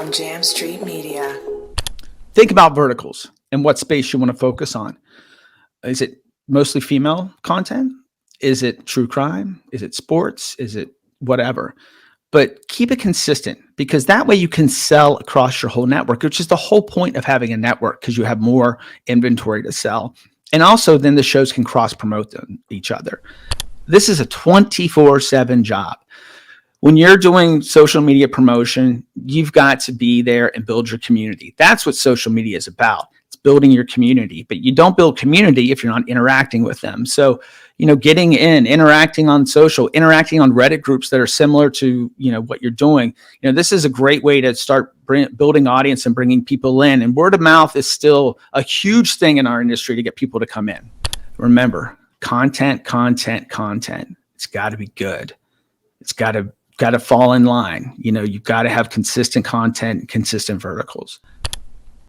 from Jam Street Media. Think about verticals and what space you want to focus on. Is it mostly female content? Is it true crime? Is it sports? Is it whatever? But keep it consistent, because that way you can sell across your whole network, which is the whole point of having a network, because you have more inventory to sell. And also then the shows can cross promote each other. This is a 24/7 job. When you're doing social media promotion, you've got to be there and build your community. That's what social media is about. It's building your community, but you don't build community if you're not interacting with them. So, getting in, interacting on social, interacting on Reddit groups that are similar to, what you're doing. This is a great way to start building audience and bringing people in. And word of mouth is still a huge thing in our industry to get people to come in. Remember, content. It's got to be good. It's got to fall in line. You've got to have consistent content, consistent verticals.